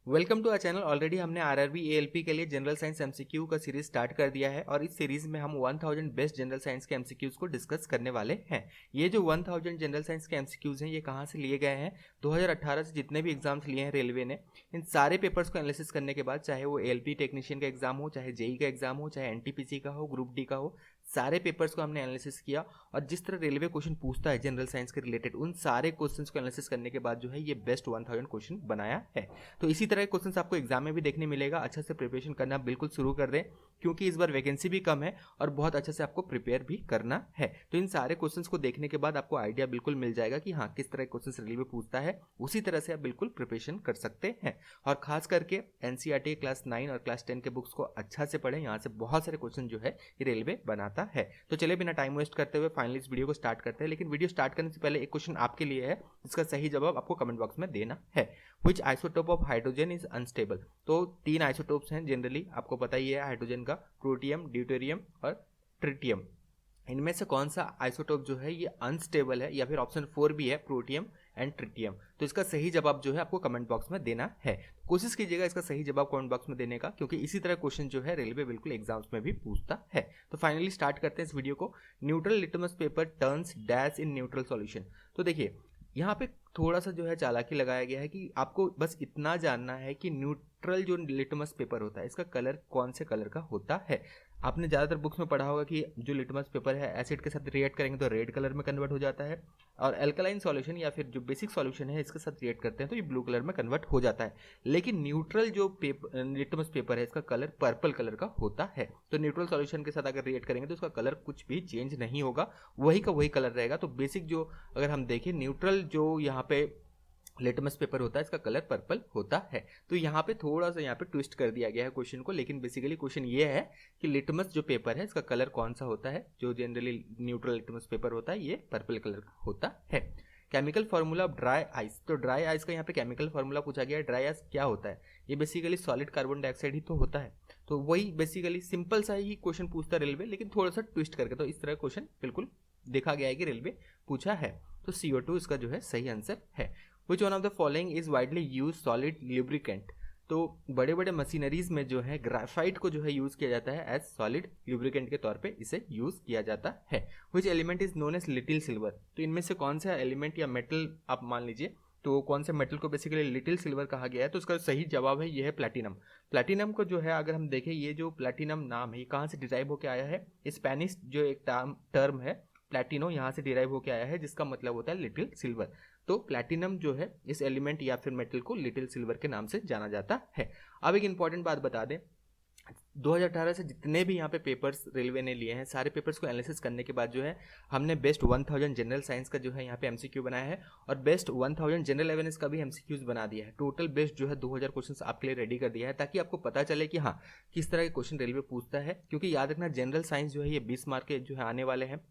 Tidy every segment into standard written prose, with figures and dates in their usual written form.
Welcome to our channel. Already हमने RRB ALP के लिए जनरल साइंस एमसीक्यू का सीरीज स्टार्ट कर दिया है और इस सीरीज में हम 1000 बेस्ट जनरल साइंस के एमसीक्यूज को डिस्कस करने वाले हैं। ये जो 1000 जनरल साइंस के एमसीक्यूज हैं ये कहाँ से लिए गए हैं? 2018 से जितने भी एग्जाम्स लिए हैं रेलवे ने, इन सारे पेपर्स को एनालिसिस करने के बाद, चाहे वो एएलपी टेक्नीशियन का एग्जाम हो, चाहे जेई का एग्जाम हो, चाहे एनटीपीसी का हो, ग्रुप डी का हो, सारे पेपर्स को हमने एनालिसिस किया और जिस तरह रेलवे क्वेश्चन पूछता है जनरल साइंस के रिलेटेड, उन सारे क्वेश्चंस को एनालिसिस करने के बाद जो है ये बेस्ट 1000 क्वेश्चन बनाया है। तो इसी तरह के क्वेश्चंस आपको एग्जाम में भी देखने मिलेगा। अच्छा से प्रिपरेशन करना बिल्कुल शुरू कर दें क्योंकि इस बार वैकेंसी भी कम है और बहुत अच्छे से आपको प्रिपेयर भी करना है। तो इन सारे क्वेश्चंस को देखने के बाद आपको आइडिया बिल्कुल मिल जाएगा कि हाँ किस तरह के क्वेश्चंस रेलवे पूछता है, उसी तरह से आप बिल्कुल प्रिपरेशन कर सकते हैं। और खास करके एनसीईआरटी क्लास 9 और क्लास 10 के बुक्स को अच्छा से पढ़ें, यहाँ से बहुत सारे क्वेश्चन जो है ये रेलवे बनाता है। तो चलिए बिना टाइम वेस्ट करते हुए फाइनली इस वीडियो को स्टार्ट करते हैं। लेकिन वीडियो स्टार्ट करने से पहले एक क्वेश्चन आपके लिए है, इसका सही जवाब आपको कमेंट बॉक्स में देना है। Which isotope of hydrogen is unstable? तो 3 आइसोटोप्स हैं जनरली, आपको पता ही है हाइड्रोजन का, प्रोटियम, ड्यूटेरियम और ट्रिटियम। इनमें से कौन सा आइसोटोप जो है ये अनस्टेबल है, या फिर ऑप्शन 4 भी है प्रोटियम एंड ट्रिटियम। तो इसका सही जवाब जो है आपको कमेंट बॉक्स में देना है। कोशिश कीजिएगा इसका सही जवाब कमेंट बॉक्स में देने का, क्योंकि इसी तरह क्वेश्चन जो है रेलवे बिल्कुल एग्जाम्स में भी पूछता है। तो फाइनली स्टार्ट करते हैं इस वीडियो को। Neutral litmus paper turns dash in neutral solution. तो देखिए यहाँ पे थोड़ा सा जो है चालाकी लगाया गया है कि आपको बस इतना जानना है कि न्यूट्रल जो लिटमस पेपर होता है इसका कलर कौन से कलर का होता है। आपने ज़्यादातर बुक्स में पढ़ा होगा कि जो लिटमस पेपर है एसिड के साथ रिएक्ट करेंगे तो रेड कलर में कन्वर्ट हो जाता है, और अल्कलाइन सॉल्यूशन या फिर जो बेसिक सॉल्यूशन है इसके साथ रिएक्ट करते हैं तो ये ब्लू कलर में कन्वर्ट हो जाता है। लेकिन न्यूट्रल जो लिटमस पेपर है इसका कलर पर्पल कलर का होता है। तो न्यूट्रल सॉल्यूशन के साथ अगर रिएक्ट करेंगे तो उसका कलर कुछ भी चेंज नहीं होगा, वही का वही कलर रहेगा। तो बेसिक जो अगर हम देखें न्यूट्रल जो यहाँ पे लिटमस पेपर होता है इसका कलर पर्पल होता है। तो यहाँ पे थोड़ा सा यहाँ पे ट्विस्ट कर दिया गया है क्वेश्चन को, लेकिन बेसिकली क्वेश्चन ये है कि लिटमस जो पेपर है इसका कलर कौन सा होता है। जो जनरली न्यूट्रल लिटमस पेपर होता है ये पर्पल कलर का होता है। Chemical formula of dry ice. तो ड्राई आइस का यहाँ पे केमिकल फार्मूला पूछा गया है। ड्राई आइस क्या होता है? ये बेसिकली सॉलिड कार्बन डाइऑक्साइड ही तो होता है। तो वही बेसिकली सिंपल सा ही क्वेश्चन पूछता है रेलवे, लेकिन थोड़ा सा ट्विस्ट करके। तो इस तरह क्वेश्चन बिल्कुल देखा गया है कि रेलवे पूछा है। तो CO2 इसका जो है सही आंसर है। Which one of the following is widely used solid lubricant? तो बड़े बड़े मशीनरीज में जो है ग्राफाइट को जो है यूज किया जाता है एज सॉलिड ल्यूब्रिकेंट के तौर पे इसे यूज किया जाता है। Which element is known as little silver. तो इनमें से कौन सा एलिमेंट या मेटल आप मान लीजिए, तो कौन से मेटल को बेसिकली लिटिल सिल्वर कहा गया है? तो इसका सही जवाब है ये है प्लैटिनम। प्लैटिनम को जो है अगर हम देखें, ये जो प्लैटिनम नाम है ये कहाँ से डिराइव होकर आया है? स्पेनिश जो एक टर्म है प्लैटिनो, यहाँ से डिराइव होकर आया है, जिसका मतलब होता है लिटिल सिल्वर। तो प्लैटिनम जो है इस एलिमेंट या फिर मेटल को लिटिल सिल्वर के नाम से जाना जाता है। अब एक इंपॉर्टेंट बात बता दें, 2018 से जितने भी यहाँ पे पेपर्स रेलवे ने लिए हैं, सारे पेपर्स को एनालिसिस करने के बाद जो है हमने बेस्ट 1000 जनरल साइंस का जो है यहाँ पे एमसीक्यू बनाया है और बेस्ट 1000 जनरल अवेयरनेस का भी एमसीक्यूज बना दिया है। टोटल बेस्ट जो है 2000 क्वेश्चंस आपके लिए रेडी कर दिया है, ताकि आपको पता चले कि हाँ किस तरह के क्वेश्चन रेलवे पूछता है। क्योंकि याद रखना जनरल साइंस जो है ये 20 मार्क के जो है आने वाले हैं,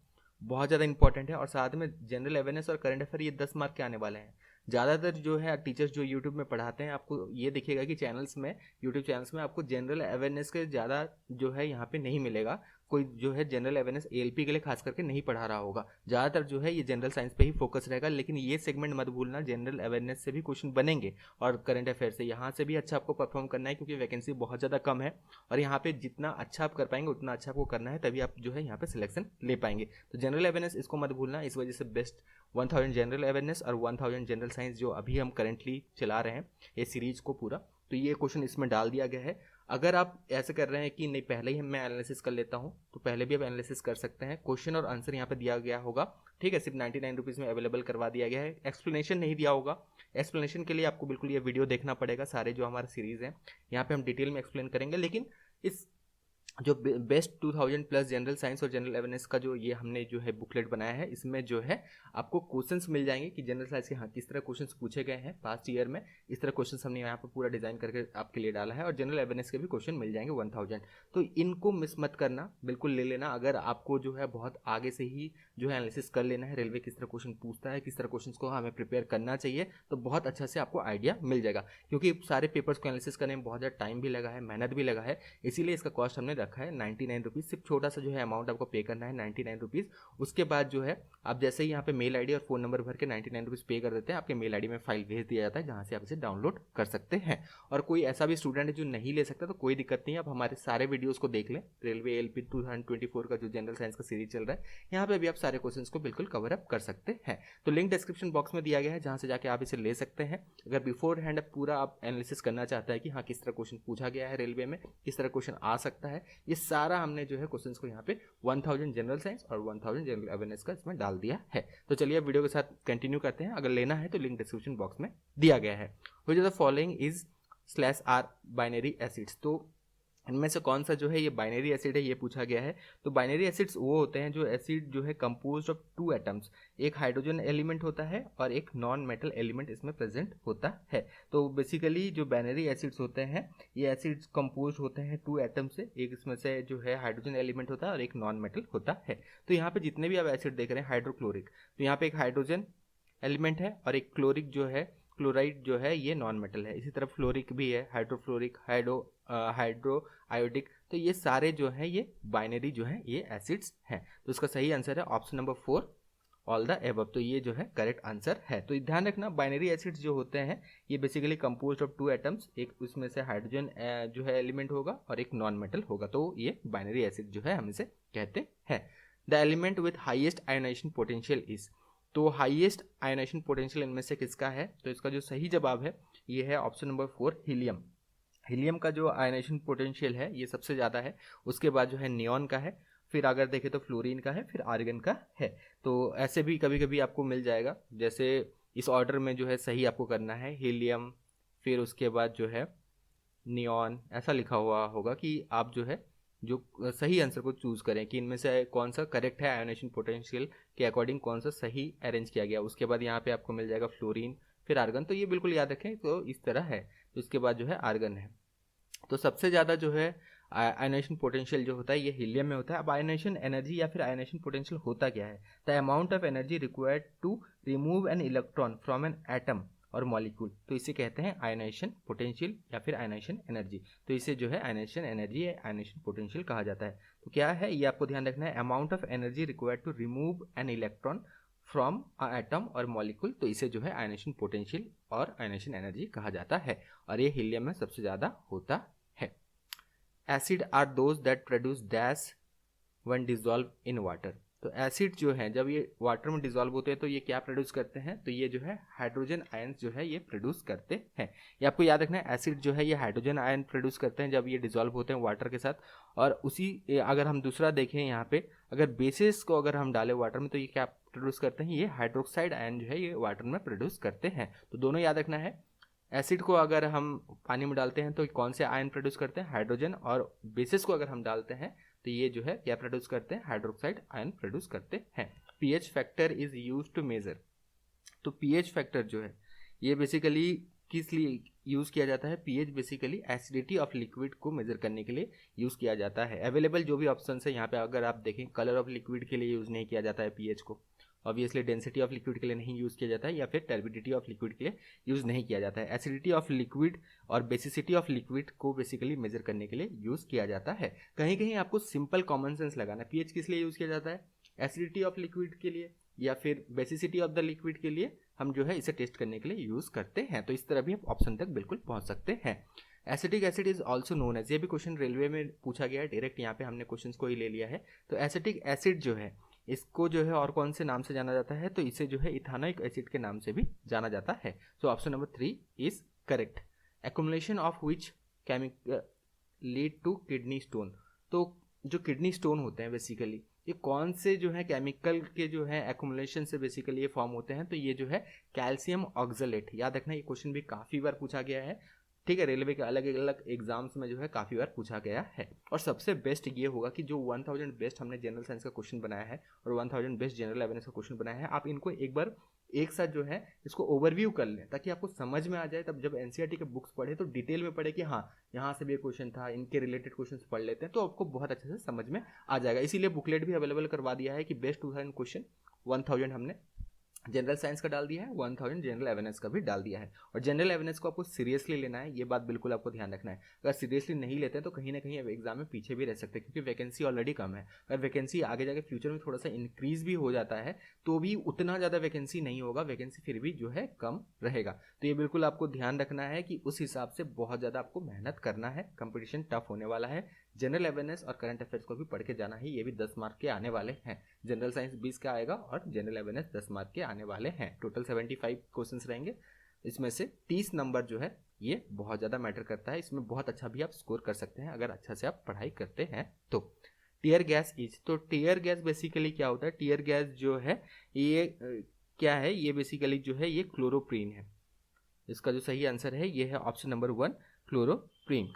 बहुत ज़्यादा इंपॉर्टेंट है। और साथ में जनरल अवेयरनेस और करंट अफेयर ये 10 मार्क के आने वाले हैं। ज़्यादातर जो है टीचर्स जो यूट्यूब में पढ़ाते हैं, आपको ये दिखेगा कि चैनल्स में, यूट्यूब चैनल्स में आपको जनरल अवेयरनेस के ज़्यादा जो है यहाँ पे नहीं मिलेगा। कोई जो है जनरल अवेयरनेस एएलपी के लिए खास करके नहीं पढ़ा रहा होगा, ज़्यादातर जो है ये जनरल साइंस पे ही फोकस रहेगा। लेकिन ये सेगमेंट मत भूलना, जनरल अवेयरनेस से भी क्वेश्चन बनेंगे और करंट अफेयर से, यहाँ से भी अच्छा आपको परफॉर्म करना है, क्योंकि वैकेंसी बहुत ज़्यादा कम है और यहाँ पे जितना अच्छा आप कर पाएंगे उतना अच्छा आपको करना है, तभी आप जो है यहाँ पे सिलेक्शन ले पाएंगे। तो जनरल अवेयरनेस इसको मत भूलना। इस वजह से बेस्ट 1000 जनरल अवेयरनेस और 1000 जनरल साइंस जो अभी हम करेंटली चला रहे हैं ये सीरीज को पूरा, तो ये क्वेश्चन इसमें डाल दिया गया है। अगर आप ऐसे कर रहे हैं कि नहीं पहले ही मैं एनालिसिस कर लेता हूं, तो पहले भी आप एनालिसिस कर सकते हैं। क्वेश्चन और आंसर यहाँ पे दिया गया होगा, ठीक है, सिर्फ 99 रुपीज़ में अवेलेबल करवा दिया गया है। एक्सप्लेनेशन नहीं दिया होगा। एक्सप्लेनेशन के लिए आपको बिल्कुल ये वीडियो देखना पड़ेगा। सारे जो हमारा सीरीज़ है यहाँ पे हम डिटेल में एक्सप्लेन करेंगे, लेकिन इस जो बेस्ट 2000 प्लस जनरल साइंस और जनरल अवेयरनेस का जो ये हमने जो है बुकलेट बनाया है, इसमें जो है आपको क्वेश्चंस मिल जाएंगे कि जनरल साइंस के हाँ किस तरह क्वेश्चंस पूछे गए हैं पास्ट ईयर में। इस तरह क्वेश्चंस हमने यहाँ पर पूरा डिजाइन करके आपके लिए डाला है, और जनरल अवेयरनेस के भी क्वेश्चन मिल जाएंगे 1000। तो इनको मिस मत करना, बिल्कुल ले लेना। अगर आपको जो है बहुत आगे से ही जो है एनालिसिस कर लेना है, रेलवे किस तरह क्वेश्चन पूछता है, किस तरह क्वेश्चन को हमें प्रिपेयर करना चाहिए, तो बहुत अच्छा से आपको आइडिया मिल जाएगा। क्योंकि सारे पेपर्स को एनालिसिस करने में बहुत ज़्यादा टाइम भी लगा है, मेहनत भी लगा है, इसीलिए इसका कॉस्ट हमने रखा है 99 रुपीज़। सिर्फ छोटा सा जो है अमाउंट आपको पे करना है 99 रुपीज़। उसके बाद जो है आप जैसे ही यहाँ पे मेल आईडी और फ़ोन नंबर भर के 99 रुपीज़ पे कर देते हैं, आपके मेल आईडी में फाइल भेज दिया जाता है जहाँ से आप इसे डाउनलोड कर सकते हैं। और कोई ऐसा भी स्टूडेंट है जो नहीं ले सकता तो कोई दिक्कत नहीं है, आप हमारे सारे वीडियोज़ को देख लें। रेलवे ALP 2024 का जो जनरल साइंस का सीरीज चल रहा है, यहाँ पे भी आप सारे क्वेश्चंस को बिल्कुल कवर अप कर सकते हैं। तो लिंक डिस्क्रिप्शन बॉक्स में दिया गया है, जहाँ से जाके आप इसे ले सकते हैं। अगर बिफोर हैंड पूरा आप एनालिसिस करना चाहता है कि हाँ किस तरह क्वेश्चन पूछा गया है रेलवे में, किस तरह क्वेश्चन आ सकता है, ये सारा हमने जो है क्वेश्चंस को यहाँ पे 1000 जनरल साइंस और 1000 जनरल अवेयरनेस का इसमें डाल दिया है। तो चलिए अब वीडियो के साथ कंटिन्यू करते हैं। अगर लेना है तो लिंक डिस्क्रिप्शन बॉक्स में दिया गया है। Which of the following is /R binary acids, तो इनमें से कौन सा जो है ये बाइनरी एसिड है, ये पूछा गया है। तो बाइनरी एसिड्स वो होते हैं जो एसिड जो है कंपोज्ड ऑफ 2 एटम्स, एक हाइड्रोजन एलिमेंट होता है और एक नॉन मेटल एलिमेंट इसमें प्रेजेंट होता है। तो बेसिकली जो बाइनरी एसिड्स होते हैं ये एसिड्स कंपोज्ड होते हैं 2 एटम से, एक इसमें से जो है हाइड्रोजन एलिमेंट होता है और एक नॉन मेटल होता है। तो यहाँ पे जितने भी आप एसिड देख रहे हैं हाइड्रोक्लोरिक, तो यहाँ पे एक हाइड्रोजन एलिमेंट है और एक क्लोरिक जो है क्लोराइड जो है ये नॉन मेटल है। इसी तरह फ्लोरिक भी है, हाइड्रोफ्लोरिक, हाइड्रो आयोडिक, तो ये सारे जो है ये बाइनरी जो है ये एसिड्स हैं। तो इसका सही आंसर है option number 4 all the above. तो ये जो है करेक्ट आंसर है। तो ध्यान रखना बाइनरी एसिड्स जो होते हैं ये बेसिकली कंपोज्ड ऑफ 2 एटम्स, एक उसमें से हाइड्रोजन जो है एलिमेंट होगा और एक नॉन मेटल होगा, तो ये बाइनरी एसिड जो है हम इसे कहते हैं। The element with highest ionization potential is, तो हाईएस्ट आयोनाइजेशन पोटेंशियल इनमें से किसका है, तो इसका जो सही जवाब है ये है ऑप्शन नंबर 4 हीलियम। हीलियम का जो आयोनाइजेशन पोटेंशियल है ये सबसे ज़्यादा है, उसके बाद जो है नियॉन का है, फिर अगर देखें तो फ्लोरीन का है, फिर आर्गन का है। तो ऐसे भी कभी कभी आपको मिल जाएगा, जैसे इस ऑर्डर में जो है सही आपको करना है, हीलियम फिर उसके बाद जो है नियॉन, ऐसा लिखा हुआ होगा कि आप जो है जो सही आंसर को चूज़ करें कि इनमें से कौन सा करेक्ट है, आयोनाइजेशन पोटेंशियल के अकॉर्डिंग कौन सा सही अरेंज किया गया। उसके बाद यहाँ पे आपको मिल जाएगा फ्लोरीन फिर आर्गन, तो ये बिल्कुल याद रखें। तो इस तरह है, तो इसके बाद जो है आर्गन है। तो सबसे ज़्यादा जो है आयोनाइजेशन पोटेंशियल जो होता है ये हीलियम में होता है। अब आयोनाइजेशन एनर्जी या फिर आयोनाइजेशन पोटेंशियल होता क्या है, the amount of energy required to remove an electron from an atom or molecule, तो इसे कहते हैं आयोनाइजेशन पोटेंशियल या फिर आयोनाइजेशन एनर्जी। तो इसे जो है आयोनाइजेशन एनर्जी या आयोनाइजेशन पोटेंशियल कहा जाता है। तो क्या है ये आपको ध्यान रखना है, amount of energy required to remove an electron from atom or molecule, तो इसे जो है आयोनाइजेशन पोटेंशियल और आयोनाइजेशन एनर्जी कहा जाता है। और ये हीलियम में सबसे ज़्यादा होता है। Acid are those that produce dash when dissolve in water, तो एसिड जो है जब ये वाटर में डिजॉल्व होते हैं तो ये क्या प्रोड्यूस करते हैं, तो ये जो है हाइड्रोजन आयंस जो है ये प्रोड्यूस करते हैं। ये आपको याद रखना है, एसिड जो है ये हाइड्रोजन आयन प्रोड्यूस करते हैं जब ये डिजॉल्व होते हैं वाटर के साथ। और उसी अगर हम दूसरा देखें यहाँ पे, अगर बेसिस को अगर हम डालें वाटर में तो ये क्या प्रोड्यूस करते हैं, ये हाइड्रोक्साइड आयन जो है ये वाटर में प्रोड्यूस करते हैं। तो दोनों याद रखना है, एसिड को अगर हम पानी में डालते हैं तो कौन से आयन प्रोड्यूस करते हैं, हाइड्रोजन, और बेसिस को अगर हम डालते हैं तो ये जो है क्या प्रोड्यूस करते हैं, हाइड्रोक्साइड आयन प्रोड्यूस करते हैं। PH factor is use to measure, तो पीएच फैक्टर जो है ये बेसिकली किस लिए यूज़ किया जाता है, pH basically acidity of liquid को मेजर करने के लिए यूज़ किया जाता है। अवेलेबल जो भी ऑप्शन है यहाँ पे अगर आप देखें, कलर ऑफ लिक्विड के लिए यूज़ नहीं किया जाता है पीएच को, ऑब्वियसली डेंसिटी ऑफ लिक्विड के लिए नहीं यूज़ किया जाता है, या फिर टर्बिडिटी ऑफ लिक्विड के लिए यूज़ नहीं किया जाता है। एसिडिटी ऑफ लिक्विड और बेसिसिटी ऑफ लिक्विड को बेसिकली मेजर करने के लिए यूज़ किया जाता है। कहीं कहीं आपको सिंपल कॉमन सेंस लगाना है, पीएच किस लिए यूज़ किया जाता है, एसिडिटी ऑफ लिक्विड के लिए या फिर बेसिसिटी ऑफ द लिक्विड के लिए हम जो है इसे टेस्ट करने के लिए यूज़ करते हैं। तो इस तरह भी आप ऑप्शन तक बिल्कुल पहुँच सकते हैं। Acetic acid is also known as, ये भी क्वेश्चन रेलवे में पूछा गया है, डायरेक्ट यहाँ पे हमने क्वेश्चन को ही ले लिया है। तो एसिटिक एसिड जो है इसको जो है और कौन से नाम से जाना जाता है, तो इसे जो है इथानोइक एसिड के नाम से भी जाना जाता है। So option number 3 is correct. Accumulation of which chemical lead to kidney stone, तो जो किडनी स्टोन होते हैं बेसिकली ये कौन से जो है केमिकल के जो है एक्युमुलेशन से बेसिकली ये फॉर्म होते हैं, तो ये जो है कैल्शियम ऑक्सलेट। याद रखना ये क्वेश्चन भी काफ़ी बार पूछा गया है, ठीक है, रेलवे के अलग अलग एग्जाम्स में जो है काफ़ी बार पूछा गया है। और सबसे बेस्ट ये होगा कि जो 1000 बेस्ट हमने जनरल साइंस का क्वेश्चन बनाया है और 1000 बेस्ट जनरल अवेयरनेस का क्वेश्चन बनाया है, आप इनको एक बार एक साथ जो है इसको ओवरव्यू कर लें ताकि आपको समझ में आ जाए। तब जब एनसीईआरटी के बुक्स पढ़े तो डिटेल में पढ़े कि हाँ यहाँ से भी एक क्वेश्चन था, इनके रिलेटेड क्वेश्चन पढ़ लेते हैं तो आपको बहुत अच्छे से समझ में आ जाएगा। इसीलिए बुकलेट भी अवेलेबल करवा दिया है कि बेस्ट 2000 क्वेश्चन 1000 हमने जनरल साइंस का डाल दिया है, 1000 जनरल अवेयरनेस का भी डाल दिया है। और जनरल अवेयरनेस को आपको सीरियसली लेना है, ये बात बिल्कुल आपको ध्यान रखना है। अगर सीरियसली नहीं लेते हैं तो कहीं ना कहीं एग्जाम में पीछे भी रह सकते हैं, क्योंकि वैकेंसी ऑलरेडी कम है। अगर वैकेंसी आगे जाके फ्यूचर में थोड़ा सा इंक्रीज भी हो जाता है तो भी उतना ज़्यादा वैकेंसी नहीं होगा, वैकेंसी फिर भी जो है कम रहेगा। तो ये बिल्कुल आपको ध्यान रखना है कि उस हिसाब से बहुत ज़्यादा आपको मेहनत करना है, कंपटीशन टफ होने वाला है। जनरल अवेयरनेस और करंट अफेयर्स को भी पढ़ के जाना है, ये भी 10 मार्क के आने वाले हैं। जनरल साइंस 20 का आएगा और जनरल अवेयरनेस 10 मार्क के आने वाले हैं। टोटल 75 क्वेश्चंस रहेंगे, इसमें से 30 नंबर जो है ये बहुत ज़्यादा मैटर करता है। इसमें बहुत अच्छा भी आप स्कोर कर सकते हैं अगर अच्छा से आप पढ़ाई करते हैं तो। टीयर गैस इज, तो टीयर गैस बेसिकली क्या होता है? टीयर गैस जो है ये क्या है? ये बेसिकली जो है ये क्लोरोप्रीन है। इसका जो सही आंसर है ये है ऑप्शन नंबर 1, क्लोरोप्रीन।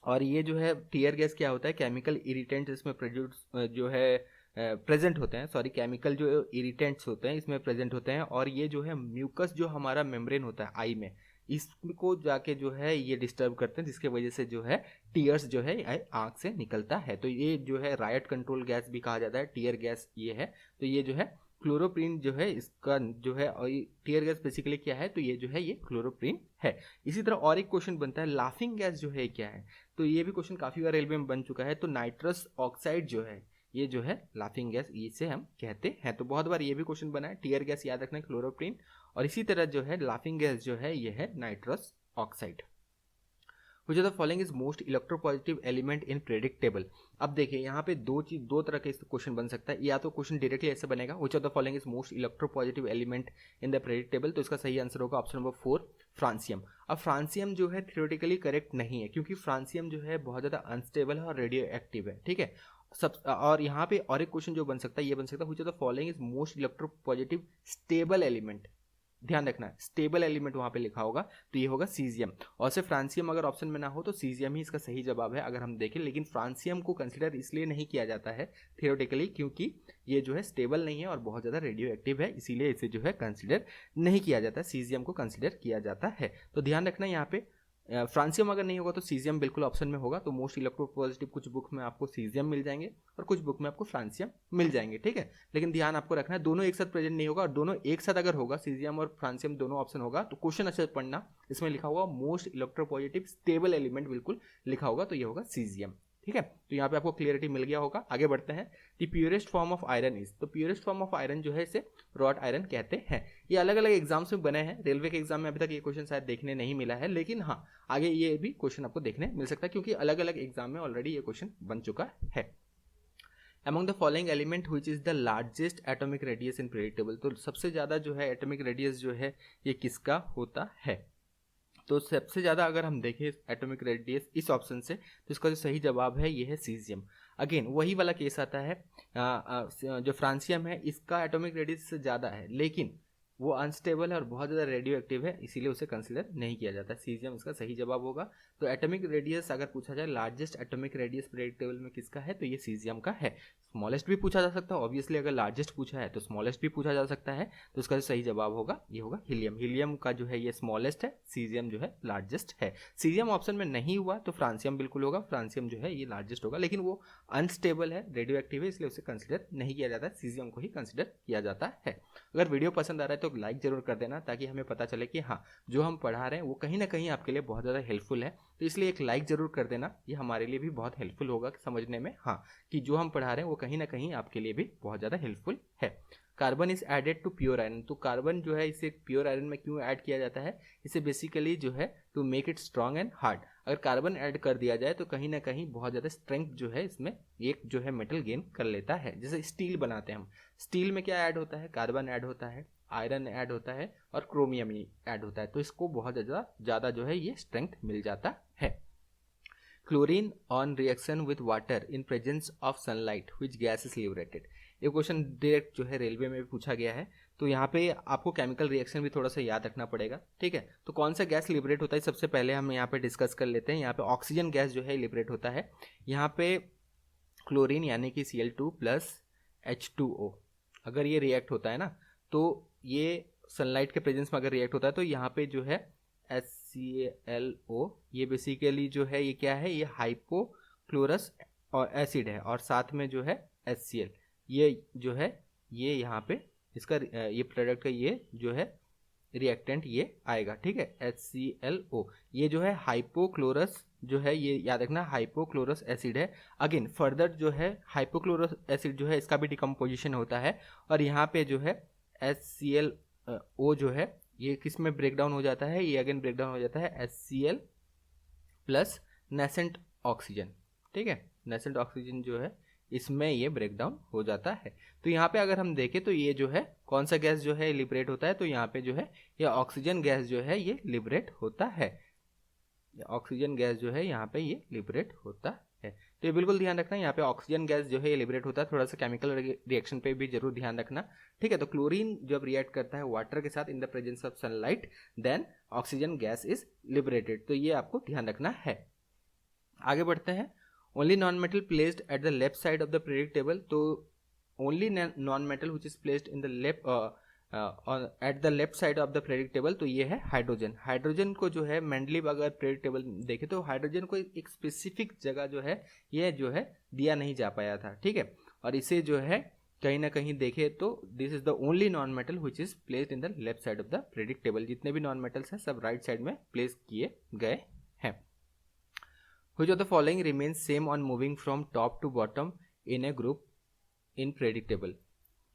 और ये जो है टीयर गैस क्या होता है? केमिकल इरिटेंट इसमें प्रोड्यूस जो है प्रेजेंट होते हैं, सॉरी केमिकल जो इरिटेंट्स होते हैं इसमें प्रेजेंट होते हैं। और ये जो है म्यूकस जो हमारा मेम्ब्रेन होता है आई में, इसको जाके जो है ये डिस्टर्ब करते हैं, जिसके वजह से जो है टीयर्स जो है आंख से निकलता है। तो ये जो है रायट कंट्रोल गैस भी कहा जाता है, टीयर गैस ये है। तो ये जो है क्लोरोप्रीन जो है इसका जो है, और टीयर गैस बेसिकली क्या है? तो ये जो है ये क्लोरोप्रीन है। इसी तरह और एक क्वेश्चन बनता है, लाफिंग गैस जो है क्या है? तो ये भी क्वेश्चन काफी बार रेलवे में बन चुका है। तो नाइट्रस ऑक्साइड जो है ये जो है लाफिंग गैस, इसे हम कहते हैं। तो बहुत बार ये भी क्वेश्चन बना है। टीयर गैस याद रखना है क्लोरोप्रीन, और इसी तरह जो है लाफिंग गैस जो है ये है nitrous oxide. Which of the following is most electropositive element in periodic table? अब देखिए यहाँ पे दो तरह के क्वेश्चन बन सकता है। या तो क्वेश्चन डायरेक्टली ऐसे बनेगा, which of the following is most electropositive element in the periodic table? तो इसका सही आंसर होगा ऑप्शन नंबर 4, फ्रांसियम। अब फ्रांसियम जो है थियोरेटिकली करेक्ट नहीं है, क्योंकि फ्रांसियम जो है बहुत ज़्यादा अनस्टेबल है और रेडियो एक्टिव है, ठीक है। सब और यहाँ पे और एक क्वेश्चन जो बन सकता है, ये बन सकता है which of the following is most electropositive stable element? ध्यान रखना है स्टेबल एलिमेंट वहां पे लिखा होगा, तो ये होगा सीजियम। और सिर्फ फ्रांसियम अगर ऑप्शन में ना हो तो सीजियम ही इसका सही जवाब है अगर हम देखें। लेकिन फ्रांसियम को कंसिडर इसलिए नहीं किया जाता है थियोरेटिकली, क्योंकि ये जो है स्टेबल नहीं है और बहुत ज़्यादा रेडियो एक्टिव है, इसीलिए इसे जो है कंसिडर नहीं किया जाता। सीजियम को कंसिडर किया जाता है। तो ध्यान रखना यहाँ पे फ्रांसियम अगर नहीं होगा तो सीजियम बिल्कुल ऑप्शन में होगा। तो मोस्ट इलेक्ट्रोपॉजिटिव कुछ बुक में आपको सीजियम मिल जाएंगे और कुछ बुक में आपको फ्रांसियम मिल जाएंगे, ठीक है। लेकिन ध्यान आपको रखना है दोनों एक साथ प्रेजेंट नहीं होगा, और दोनों एक साथ अगर होगा सीजियम और फ्रांसियम दोनों ऑप्शन होगा तो क्वेश्चन अच्छे से पढ़ना, इसमें लिखा होगा मोस्ट इलेक्ट्रोपॉजिटिव स्टेबल एलिमेंट बिल्कुल लिखा होगा, तो ये होगा सीजियम, ठीक है। तो यहाँ पे आपको क्लियरिटी मिल गया होगा। आगे बढ़ते हैं। The purest form of iron is, तो प्योरेस्ट फॉर्म ऑफ आयरन जो है इसे रॉट आयरन कहते हैं। ये अलग अलग एग्जाम्स में बने हैं, रेलवे के एग्जाम में अभी तक ये क्वेश्चन शायद देखने नहीं मिला है, लेकिन हाँ आगे ये भी क्वेश्चन आपको देखने मिल सकता है, क्योंकि अलग अलग एग्जाम में ऑलरेडी ये क्वेश्चन बन चुका है। Among the following element which is the largest atomic radius in periodic table? तो सबसे ज़्यादा जो है एटॉमिक रेडियस जो है ये किसका होता है? तो सबसे ज़्यादा अगर हम देखें एटॉमिक रेडियस इस ऑप्शन से, तो इसका जो सही जवाब है ये है सीजियम। अगेन वही वाला केस आता है, जो फ्रांसियम है इसका एटॉमिक रेडियस से ज़्यादा है, लेकिन वो अनस्टेबल है और बहुत ज़्यादा रेडियो एक्टिव है, इसीलिए उसे कंसिडर नहीं किया जाता। सीजियम इसका सही जवाब होगा। तो एटॉमिक रेडियस अगर पूछा जाए largest atomic radius periodic table में किसका है, तो ये सीजियम का है। स्मॉलेस्ट भी पूछा जा सकता है, ऑब्वियसली अगर लार्जेस्ट पूछा है तो स्मॉलेस्ट भी पूछा जा सकता है, तो इसका जो सही जवाब होगा ये होगा हीलियम। हीलियम का जो है ये स्मॉलेस्ट है, सीजियम जो है लार्जेस्ट है। सीजियम ऑप्शन में नहीं हुआ तो फ्रांसियम बिल्कुल होगा, फ्रांसियम जो है ये लार्जेस्ट होगा, लेकिन वो अनस्टेबल है, रेडियो एक्टिव है, इसलिए उसे कंसिडर नहीं किया जाता, सीजियम को ही कंसिडर किया जाता है। अगर वीडियो पसंद आ रहा है तो लाइक जरूर कर देना, ताकि हमें पता चले कि हाँ जो हम पढ़ा रहे हैं वो कहीं ना कहीं आपके लिए बहुत ज़्यादा हेल्पफुल है। तो इसलिए एक लाइक जरूर कर देना, ये हमारे लिए भी बहुत हेल्पफुल होगा समझने में, हाँ कि जो हम पढ़ा रहे हैं वो कहीं ना कहीं आपके लिए भी बहुत ज़्यादा हेल्पफुल है। Carbon is added to pure iron, तो कार्बन जो है इसे प्योर आयरन में क्यों ऐड किया जाता है? इसे बेसिकली जो है to make it strong and hard. अगर कार्बन ऐड कर दिया जाए तो कहीं ना कहीं बहुत ज़्यादा स्ट्रेंथ जो है इसमें एक जो है मेटल गेन कर लेता है। जैसे स्टील बनाते हैं हम, स्टील में क्या ऐड होता है? कार्बन ऐड होता है, आयरन ऐड होता है और क्रोमियम ऐड होता है, तो इसको बहुत ज़्यादा जो है ये स्ट्रेंथ मिल जाता है। Chlorine on reaction with water in presence of sunlight which gas is liberated. ये क्वेश्चन डायरेक्ट जो है रेलवे में भी पूछा गया है, तो यहाँ पे आपको केमिकल रिएक्शन भी थोड़ा सा याद रखना पड़ेगा, ठीक है। तो कौन सा गैस लिबरेट होता है सबसे पहले हम यहाँ पे डिस्कस कर लेते हैं। यहाँ पे ऑक्सीजन गैस जो है लिबरेट होता है। यहाँ पे क्लोरीन यानी कि Cl2 प्लस H2O अगर ये रिएक्ट होता है ना, तो ये सनलाइट के प्रेजेंस में अगर रिएक्ट होता है तो यहाँ पे जो है HClO ये बेसिकली जो है ये क्या है? ये हाइपोक्लोरस और एसिड है, और साथ में जो है HCl ये जो है ये यहाँ पे इसका ये प्रोडक्ट का ये जो है रिएक्टेंट ये आएगा, ठीक है, HClO। ये जो है हाइपोक्लोरस जो है, ये याद रखना हाइपोक्लोरस एसिड है। अगेन फर्दर जो है हाइपोक्लोरस एसिड जो है इसका भी डिकम्पोजिशन होता है, और यहाँ पे जो है HClO जो है ये किस में ब्रेक डाउन हो जाता है, ये अगेन ब्रेक डाउन हो जाता है HCl प्लस नेसेंट ऑक्सीजन, ठीक है, नेसेंट ऑक्सीजन जो है इसमें ये ब्रेक डाउन हो जाता है। तो यहाँ पे अगर हम देखें तो ये जो है कौन सा गैस जो है लिबरेट होता है, तो यहाँ पे जो है ये ऑक्सीजन गैस जो है ये लिबरेट होता है, ऑक्सीजन गैस जो है यहाँ पे ये लिबरेट होता है। तो ये बिल्कुल ध्यान रखना, यहाँ पे ऑक्सीजन गैस जो है ये लिबरेट होता है। थोड़ा सा केमिकल रिएक्शन पे भी जरूर ध्यान रखना, ठीक है। तो क्लोरीन जब रिएक्ट करता है वाटर के साथ in the presence of sunlight, then oxygen gas is liberated, तो ये आपको ध्यान रखना है। आगे बढ़ते हैं। Only non metal placed at the left side of the periodic table, तो only non metal which is placed in the left at the left side of the periodic table, तो ये है हाइड्रोजन। हाइड्रोजन को जो है Mendeleev अगर periodic table देखे तो हाइड्रोजन को एक स्पेसिफिक जगह जो है ये जो है दिया नहीं जा पाया था, ठीक है। और इसे जो है कहीं ना कहीं देखे तो this is the only non metal which is placed in the left side of the periodic table. जितने भी नॉन मेटल्स हैं सब राइट साइड में प्लेस किए गए हैं। Which of the following remains same on moving from top to bottom in a group in periodic table?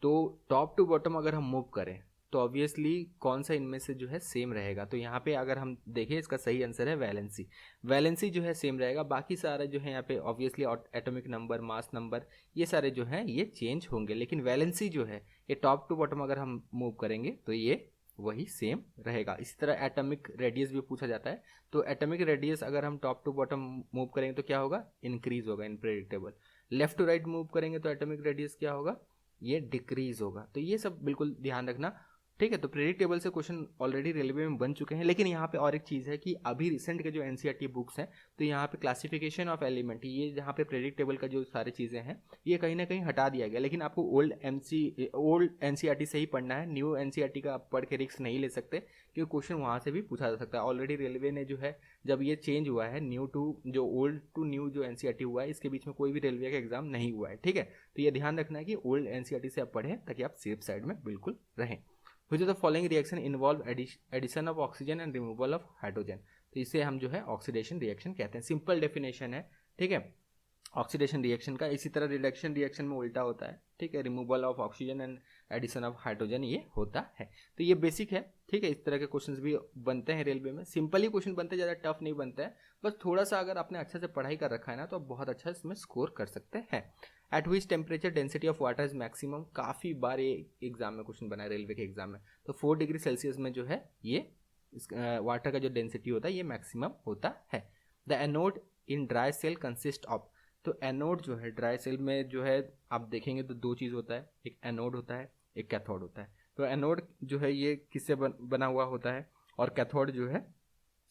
तो top to bottom अगर हम मूव करें तो ऑब्वियसली कौन सा इनमें से जो है सेम रहेगा, तो यहाँ पे अगर हम देखें इसका सही आंसर है वैलेंसी। वैलेंसी जो है सेम रहेगा, बाकी सारे जो है यहाँ पे obviously atomic number, mass number, ये सारे जो हैं ये चेंज होंगे, लेकिन वैलेंसी जो है ये टॉप टू बॉटम अगर हम मूव करेंगे तो ये वही सेम रहेगा। इसी तरह एटॉमिक रेडियस भी पूछा जाता है, तो एटॉमिक रेडियस अगर हम टॉप टू बॉटम मूव करेंगे तो क्या होगा, इंक्रीज होगा in periodic table. Left to right move करेंगे तो एटॉमिक रेडियस क्या होगा, ये डिक्रीज होगा। तो ये सब बिल्कुल ध्यान रखना, ठीक है। तो पीरियडिक टेबल से क्वेश्चन ऑलरेडी रेलवे में बन चुके हैं, लेकिन यहाँ पे और एक चीज़ है कि अभी रिसेंट के जो एनसीईआरटी बुक्स हैं तो यहाँ पे क्लासिफिकेशन ऑफ एलिमेंट, ये जहाँ पे पीरियडिक टेबल का जो सारी चीज़ें हैं ये कहीं ना कहीं हटा दिया गया, लेकिन आपको ओल्ड एनसीईआरटी से ही पढ़ना है। न्यू एनसीईआरटी का आप पढ़ के रिस्क नहीं ले सकते, क्योंकि क्वेश्चन वहाँ से भी पूछा जा सकता है। ऑलरेडी रेलवे ने जो है जब ये चेंज हुआ है न्यू टू जो ओल्ड टू न्यू जो एनसीईआरटी हुआ है, इसके बीच में कोई भी रेलवे का एग्जाम नहीं हुआ है, ठीक है। तो ये ध्यान रखना है कि ओल्ड एनसीईआरटी से आप पढ़ें ताकि आप सेफ साइड में बिल्कुल रहें। Which of the following reaction involve addition of oxygen and removal of hydrogen? तो इसे हम जो है ऑक्सीडेशन रिएक्शन कहते हैं। सिंपल डेफिनेशन है, ठीक है, ऑक्सीडेशन रिएक्शन का। इसी तरह रिडक्शन रिएक्शन में उल्टा होता है, ठीक है, removal of oxygen and addition of hydrogen ये होता है। तो ये बेसिक है, ठीक है। इस तरह के क्वेश्चंस भी बनते हैं रेलवे में, सिंपल ही क्वेश्चन बनते हैं, ज़्यादा टफ नहीं बनता है। बस थोड़ा सा अगर आपने अच्छे से पढ़ाई कर रखा है ना तो आप बहुत अच्छा इसमें स्कोर कर सकते हैं। Eight which temperature density of water is maximum, काफ़ी बार ये एग्जाम में क्वेश्चन बना है रेलवे के एग्जाम में। तो 4 डिग्री सेल्सियस में जो है ये वाटर का जो डेंसिटी होता है ये मैक्सिमम होता है। The anode in dry cell consist of, तो एनोड जो है ड्राई सेल में जो है आप देखेंगे तो 2 चीज़ होता है, एक एनोड होता है, एक कैथोड होता है। तो एनोड जो है ये किससे बना हुआ होता है, और कैथोड जो है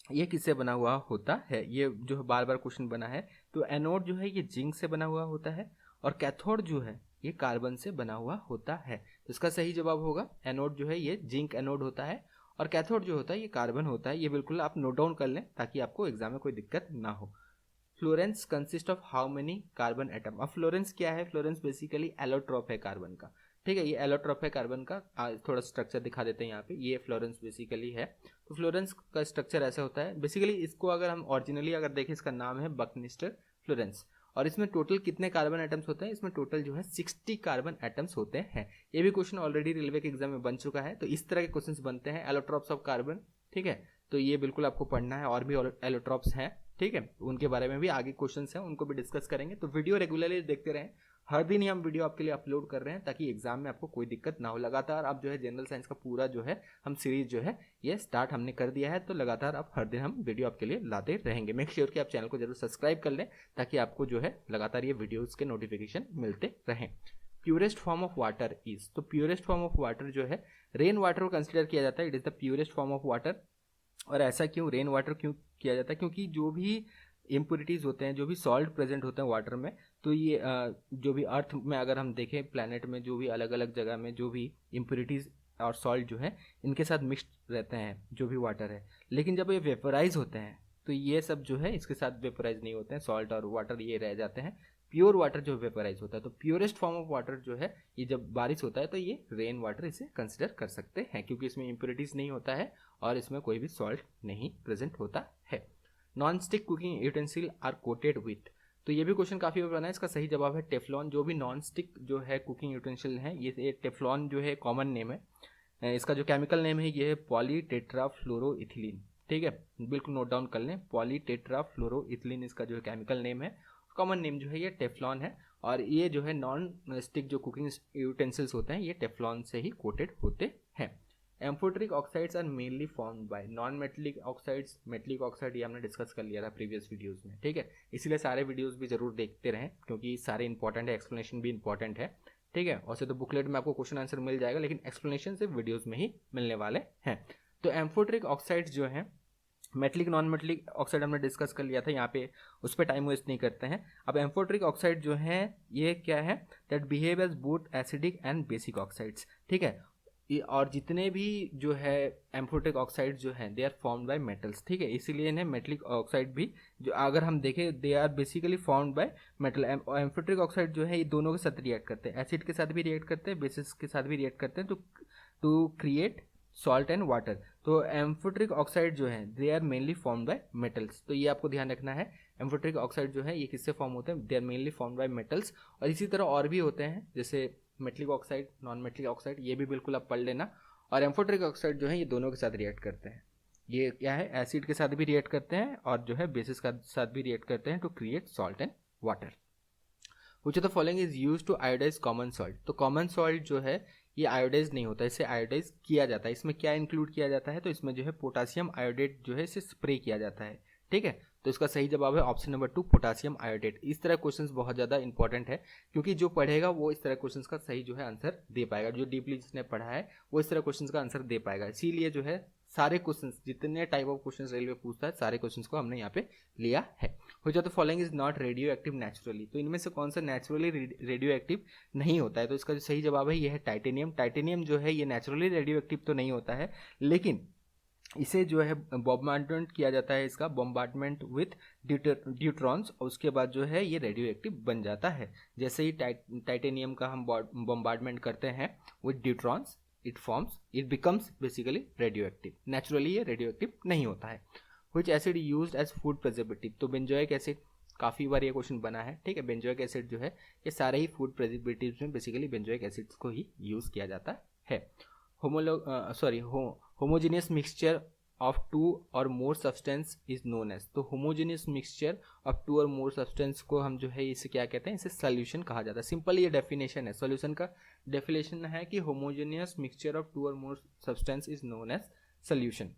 ये किससे बना हुआ होता है, ये जो बार बार क्वेश्चन बना है। तो एनोड जो है ये जिंक से बना हुआ होता है, और कैथोड जो है ये कार्बन से बना हुआ होता है। तो इसका सही जवाब होगा एनोड जो है ये जिंक एनोड होता है, और कैथोड जो होता है ये कार्बन होता है। ये बिल्कुल आप नोट डाउन कर लें ताकि आपको एग्जाम में कोई दिक्कत ना हो। Florence consist of how many carbon atom. अब फ्लोरेंस क्या है, फ्लोरेंस बेसिकली एलोट्रॉप है कार्बन का, ठीक है, ये एलोट्रॉप है कार्बन का। थोड़ा स्ट्रक्चर दिखा देते हैं यहाँ पे, ये फ्लोरेंस बेसिकली है। तो फ्लोरेंस का स्ट्रक्चर ऐसा होता है बेसिकली, इसको अगर हम ओरिजिनली अगर देखें इसका नाम है बकनिस्टर फ्लोरेंस। और इसमें टोटल कितने कार्बन एटम्स होते हैं, इसमें टोटल जो है 60 कार्बन एटम्स होते हैं। ये भी क्वेश्चन ऑलरेडी रेलवे के एग्जाम में बन चुका है। तो इस तरह के क्वेश्चंस बनते हैं, एलोट्रॉप्स ऑफ कार्बन, ठीक है। तो ये बिल्कुल आपको पढ़ना है, और भी एलोट्रॉप्स हैं, ठीक है, उनके बारे में भी आगे क्वेश्चंस हैं, उनको भी डिस्कस करेंगे। तो वीडियो रेगुलरली देखते रहें, हर दिन ही हम वीडियो आपके लिए अपलोड कर रहे हैं ताकि एग्जाम में आपको कोई दिक्कत ना हो। लगातार आप जो है जनरल साइंस का पूरा जो है हम सीरीज जो है ये स्टार्ट हमने कर दिया है, तो लगातार आप हर दिन हम वीडियो आपके लिए लाते रहेंगे। मेक श्योर कि आप चैनल को जरूर सब्सक्राइब कर लें ताकि आपको जो है लगातार ये वीडियोज़ के नोटिफिकेशन मिलते रहें। Purest form of water is, तो प्योरेस्ट फॉर्म ऑफ वाटर जो है रेन वाटर को कंसिडर किया जाता है, it is the purest form of water. और ऐसा क्यों, रेन वाटर क्यों किया जाता है, क्योंकि जो भी इम्प्योरिटीज़ होते हैं, जो भी सॉल्ट प्रेजेंट होते हैं वाटर में, तो ये जो भी अर्थ में अगर हम देखें प्लैनेट में जो भी अलग अलग जगह में जो भी इम्प्योरिटीज़ और सॉल्ट जो है इनके साथ मिक्स्ड रहते हैं जो भी वाटर है, लेकिन जब ये वेपराइज होते हैं तो ये सब जो है इसके साथ वेपराइज नहीं होते हैं, सॉल्ट और वाटर ये रह जाते हैं प्योर वाटर जो वेपराइज होता है। तो प्योरेस्ट फॉर्म ऑफ वाटर जो है ये जब बारिश होता है तो ये रेन वाटर इसे कंसिडर कर सकते हैं, क्योंकि इसमें इम्प्योरिटीज नहीं होता है और इसमें कोई भी सॉल्ट नहीं प्रेजेंट होता है। Non stick cooking utensil are coated with, तो ये भी क्वेश्चन काफ़ी बार बना है, इसका सही जवाब है टेफ्लॉन। जो भी नॉन स्टिक जो है कुकिंग यूटेंसिल है ये टेफ्लॉन जो है कॉमन नेम है। इसका जो केमिकल नेम है ये है पॉलीटेट्राफ्लोरोइथिलीन। ठीक है, बिल्कुल नोट डाउन कर लें, पॉलीटेट्राफ्लोरोइथिलीन इसका जो है केमिकल नेम है। कॉमन नेम जो है ये टेफ्लॉन है, और ये जो है नॉन स्टिक जो कुकिंग यूटेंसिल्स होते हैं ये टेफ्लॉन से ही कोटेड होते हैं। Amphoteric oxides are mainly formed by non metallic oxides. Metallic oxide ये हमने डिस्कस कर लिया था प्रीवियस वीडियोस में। ठीक है, इसीलिए सारे वीडियोस भी जरूर देखते रहें, क्योंकि सारे इंपॉर्टेंट है, एक्सप्लेनेशन भी इंपॉर्टेंट है। ठीक है, और से तो बुकलेट में आपको क्वेश्चन आंसर मिल जाएगा, लेकिन एक्सप्लेनेशन सिर्फ वीडियोस में ही मिलने वाले हैं। तो एम्फोटेरिक ऑक्साइड्स जो हैं, मेटलिक नॉन मेटलिक ऑक्साइड हमने डिस्कस कर लिया था, यहाँ पे उस पर टाइम वेस्ट नहीं करते हैं। अब एम्फोटेरिक ऑक्साइड जो है ये क्या है, that behave as both acidic and basic oxides. ठीक है, और जितने भी जो है एम्फोटेरिक ऑक्साइड जो हैं they are formed by metals. ठीक है, इसीलिए इन्हें मेटलिक ऑक्साइड भी जो अगर हम देखें they are basically formed by metal. Amphoteric oxide जो है ये दोनों के साथ रिएक्ट करते हैं, एसिड के साथ भी रिएक्ट करते हैं, बेसिस के साथ भी रिएक्ट करते हैं to create salt and water. तो एम्फोटेरिक ऑक्साइड जो है they are mainly formed by metals, तो ये आपको ध्यान रखना है। एम्फोटेरिक ऑक्साइड जो है ये किससे फॉर्म होते हैं, they are mainly formed by metals. और इसी तरह और भी होते हैं, जैसे metallic oxide, non metallic oxide, ये भी बिल्कुल आप पढ़ लेना। और एम्फोटेरिक ऑक्साइड जो है ये दोनों के साथ रिएक्ट करते हैं। ये क्या है, एसिड के साथ भी रिएक्ट करते हैं और जो है बेसिस के साथ भी रिएक्ट करते हैं to create salt and water. Which of the following is used to iodise common salt. तो कॉमन सॉल्ट जो है ये आयोडाइज नहीं होता, इसे आयोडाइज किया जाता है। इसमें क्या इंक्लूड किया जाता है, तो इसमें जो है पोटासियम आयोडेट जो है इसे स्प्रे किया जाता है। ठीक है, तो इसका सही जवाब है ऑप्शन नंबर 2 पोटासियम आयोडेट। इस तरह क्वेश्चंस बहुत ज़्यादा इंपॉर्टेंट है, क्योंकि जो पढ़ेगा वो इस तरह क्वेश्चंस का सही जो है आंसर दे पाएगा। जो डीपली जिसने पढ़ा है वो इस तरह क्वेश्चंस का आंसर दे पाएगा। इसीलिए जो है सारे क्वेश्चंस, जितने टाइप ऑफ क्वेश्चंस रेलवे पूछता है, सारे क्वेश्चंस को हमने यहाँ पे लिया है। हो जाए तो following is not radio active naturally, तो इनमें से कौन सा नेचुरली रेडियो एक्टिव नहीं होता है, तो इसका जो सही जवाब है ये है टाइटेनियम। टाइटेनियम जो है ये नेचुरली रेडियो एक्टिव तो नहीं होता है, लेकिन इसे जो है बॉम्बार्डमेंट किया जाता है, इसका बॉम्बार्डमेंट विथ ड्यूट्रॉन्स, और उसके बाद जो है ये रेडियो एक्टिव बन जाता है। जैसे ही टाइटेनियम का हम बॉम्बार्डमेंट करते हैं with deuterons, it becomes basically radio active. Naturally ये रेडियो एक्टिव नहीं होता है। Which acid used as food preservative, तो बेंजोइक एसिड, काफ़ी बार ये क्वेश्चन बना है। ठीक है, बेंजोइक एसिड जो है ये सारे ही फूड प्रिजर्वेटिव्स में बेसिकली बेंजोइक एसिड्स को ही यूज़ किया जाता है। Homogeneous mixture of two or more substance is known as, तो homogeneous mixture of two or more substance को हम जो है इसे क्या कहते हैं, इसे सोल्यूशन कहा जाता है। सिंपल ये डेफिनेशन है, सोल्यूशन का डेफिनेशन है कि homogeneous mixture of two or more substance is known as solution.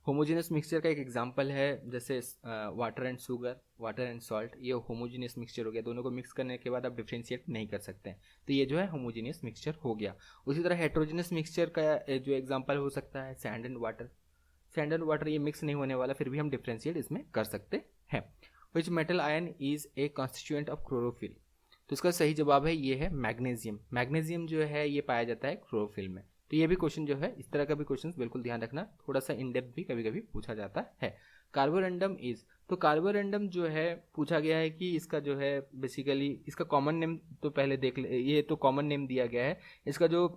Homogeneous mixture का एक एग्जांपल है जैसे water and sugar, water and salt, ये होमोजेनियस मिक्सचर हो गया। दोनों को मिक्स करने के बाद आप डिफ्रेंशिएट नहीं कर सकते हैं, तो ये जो है होमोजेनियस मिक्सचर हो गया। उसी तरह हेट्रोजेनियस मिक्सचर का जो एग्जांपल हो सकता है sand and water. Sand and water ये मिक्स नहीं होने वाला, फिर भी हम डिफ्रेंशिएट इसमें कर सकते हैं। Which metal ion is a constituent of chlorophyll, तो इसका सही जवाब है ये है मैग्नीशियम। मैग्नीशियम जो है ये पाया जाता है क्लोरोफिल में। तो ये भी क्वेश्चन जो है इस तरह का भी क्वेश्चन बिल्कुल ध्यान रखना, थोड़ा सा इन डेप्थ भी कभी कभी पूछा जाता है। कार्बोरेंडम इज, तो कार्बोरेंडम जो है पूछा गया है कि इसका जो है बेसिकली इसका कॉमन नेम तो पहले देख ले, ये तो कॉमन नेम दिया गया है। इसका जो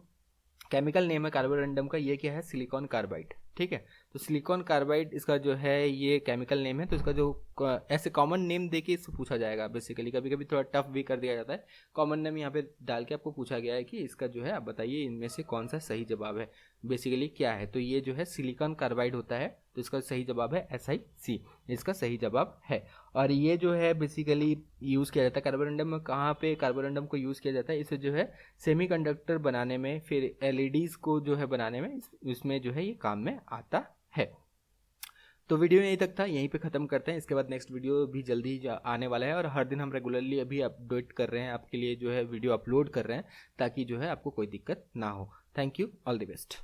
केमिकल नेम है कार्बोरेंडम का ये क्या है, सिलिकॉन कार्बाइड। ठीक है, तो सिलिकॉन कार्बाइड इसका जो है ये केमिकल नेम है। तो इसका जो ऐसे कॉमन नेम देके इससे पूछा जाएगा, बेसिकली कभी कभी थोड़ा टफ भी कर दिया जाता है। कॉमन नेम यहाँ पे डाल के आपको पूछा गया है कि इसका जो है आप बताइए इनमें से कौन सा सही जवाब है, बेसिकली क्या है। तो ये जो है सिलिकॉन कार्बाइड होता है, तो इसका सही जवाब है SiC, इसका सही जवाब है। और ये जो है बेसिकली यूज़ किया जाता है कार्बोरेंडम में। कहाँ पे कार्बोरेंडम को यूज़ किया जाता है, इसे जो है सेमीकंडक्टर बनाने में, फिर LEDs को जो है बनाने में, इसमें जो है ये काम में आता है। तो वीडियो यहीं तक था, यहीं पे ख़त्म करते हैं। इसके बाद नेक्स्ट वीडियो भी जल्दी आने वाला है, और हर दिन हम रेगुलरली अभी अपडेट कर रहे हैं, आपके लिए जो है वीडियो अपलोड कर रहे हैं, ताकि जो है आपको कोई दिक्कत ना हो। Thank you, all the best.